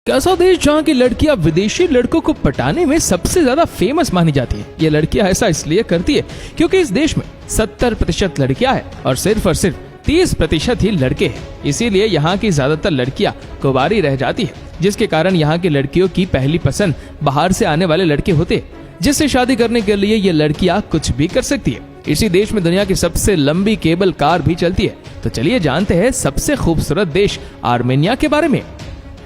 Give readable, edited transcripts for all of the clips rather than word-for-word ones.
कैसा देश जहाँ की लड़कियां विदेशी लड़कों को पटाने में सबसे ज्यादा फेमस मानी जाती है। ये लड़कियां ऐसा इसलिए करती है क्योंकि इस देश में 70% लड़कियां हैं और सिर्फ 30% ही लड़के हैं। इसीलिए यहाँ की ज्यादातर लड़कियां कुंवारी रह जाती है, जिसके कारण यहाँ की लड़कियों की पहली पसंद बाहर से आने वाले लड़के होते हैं, जिससे शादी करने के लिए ये लड़कियां कुछ भी कर सकती है। इसी देश में दुनिया की सबसे लंबी केबल कार भी चलती है। तो चलिए जानते हैं सबसे खूबसूरत देश आर्मेनिया के बारे में।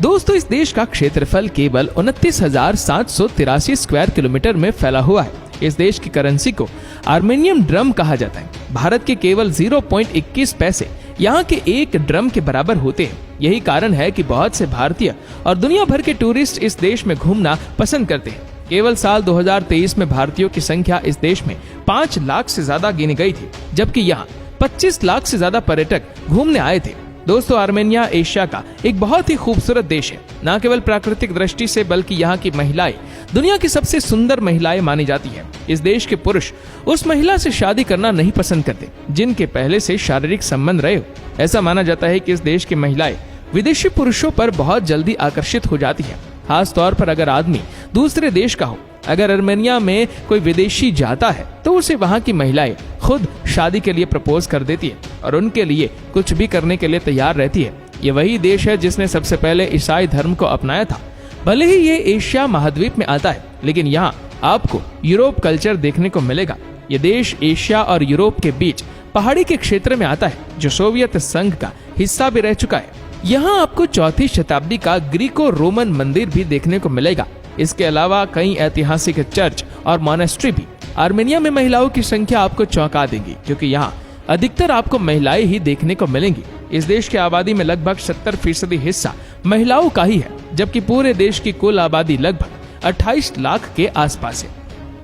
दोस्तों, इस देश का क्षेत्रफल केवल 29,783 स्क्वायर किलोमीटर में फैला हुआ है। इस देश की करेंसी को आर्मेनियन ड्रम कहा जाता है। भारत के केवल 0.21 पैसे यहाँ के एक ड्रम के बराबर होते हैं। यही कारण है कि बहुत से भारतीय और दुनिया भर के टूरिस्ट इस देश में घूमना पसंद करते हैं। केवल साल 2023 में भारतीयों की संख्या इस देश में 5 लाख से ज्यादा गिनी गई थी, जबकि यहाँ 25 लाख से ज्यादा पर्यटक घूमने आए थे। दोस्तों, आर्मेनिया एशिया का एक बहुत ही खूबसूरत देश है। न केवल प्राकृतिक दृष्टि से बल्कि यहाँ की महिलाएं दुनिया की सबसे सुंदर महिलाएं मानी जाती हैं। इस देश के पुरुष उस महिला से शादी करना नहीं पसंद करते जिनके पहले से शारीरिक संबंध रहे हो। ऐसा माना जाता है कि इस देश की महिलाएं विदेशी पुरुषों पर बहुत जल्दी आकर्षित हो जाती है, खास तौर पर अगर आदमी दूसरे देश का हो। अगर आर्मेनिया में कोई विदेशी जाता है तो उसे वहाँ की महिलाएं खुद शादी के लिए प्रपोज कर देती है और उनके लिए कुछ भी करने के लिए तैयार रहती है। ये वही देश है जिसने सबसे पहले ईसाई धर्म को अपनाया था। भले ही ये एशिया महाद्वीप में आता है, लेकिन यहाँ आपको यूरोप कल्चर देखने को मिलेगा। ये देश एशिया और यूरोप के बीच पहाड़ी के क्षेत्र में आता है, जो सोवियत संघ का हिस्सा भी रह चुका है। यहाँ आपको 4वीं शताब्दी का ग्रीको रोमन मंदिर भी देखने को मिलेगा। इसके अलावा कई ऐतिहासिक चर्च और मॉनेस्ट्री भी। आर्मेनिया में महिलाओं की संख्या आपको चौंका देगी, क्योंकि यहाँ अधिकतर आपको महिलाएं ही देखने को मिलेंगी। इस देश की आबादी में लगभग 70% हिस्सा महिलाओं का ही है, जबकि पूरे देश की कुल आबादी लगभग 28 लाख के आसपास है।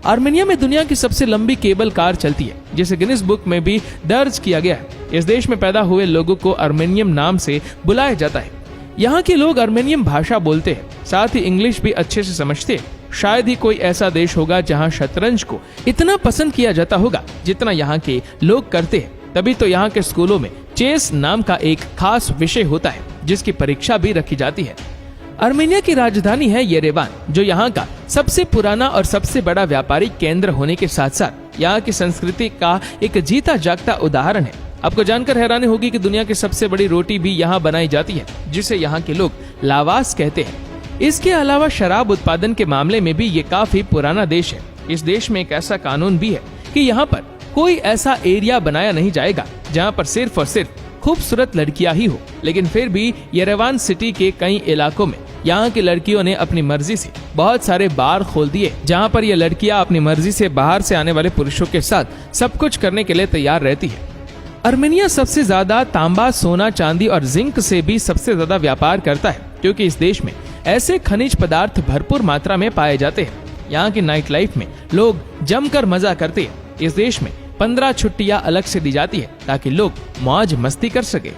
आर्मेनिया में दुनिया की सबसे लंबी केबल कार चलती है, जिसे गिनीज बुक में भी दर्ज किया गया है। इस देश में पैदा हुए लोगों को आर्मेनियन नाम से बुलाया जाता है। यहाँ के लोग आर्मेनियन भाषा बोलते हैं, साथ ही इंग्लिश भी अच्छे से समझते हैं। शायद ही कोई ऐसा देश होगा जहाँ शतरंज को इतना पसंद किया जाता होगा जितना यहाँ के लोग करते हैं। तभी तो यहाँ के स्कूलों में चेस नाम का एक खास विषय होता है, जिसकी परीक्षा भी रखी जाती है। आर्मेनिया की राजधानी है येरेवान, जो यहाँ का सबसे पुराना और सबसे बड़ा व्यापारिक केंद्र होने के साथ साथ यहाँ की संस्कृति का एक जीता जागता उदाहरण है। आपको जानकर हैरानी होगी कि दुनिया की सबसे बड़ी रोटी भी यहाँ बनाई जाती है, जिसे यहाँ के लोग लावास कहते हैं। इसके अलावा शराब उत्पादन के मामले में भी ये काफी पुराना देश है। इस देश में एक ऐसा कानून भी है कि यहाँ पर कोई ऐसा एरिया बनाया नहीं जाएगा जहाँ पर सिर्फ और सिर्फ खूबसूरत लड़कियां ही हो। लेकिन फिर भी येरेवान सिटी के कई इलाकों में यहाँ की लड़कियों ने अपनी मर्जी से बहुत सारे बार खोल दिए, जहाँ पर ये लड़कियां अपनी मर्जी से बाहर से आने वाले पुरुषों के साथ सब कुछ करने के लिए तैयार रहती है। आर्मेनिया सबसे ज्यादा तांबा, सोना, चांदी और जिंक से भी सबसे ज्यादा व्यापार करता है, क्योंकि इस देश में ऐसे खनिज पदार्थ भरपूर मात्रा में पाए जाते हैं। यहाँ की नाइट लाइफ में लोग जमकर मजा करते हैं। इस देश में 15 छुट्टियां अलग से दी जाती है ताकि लोग मौज मस्ती कर सके।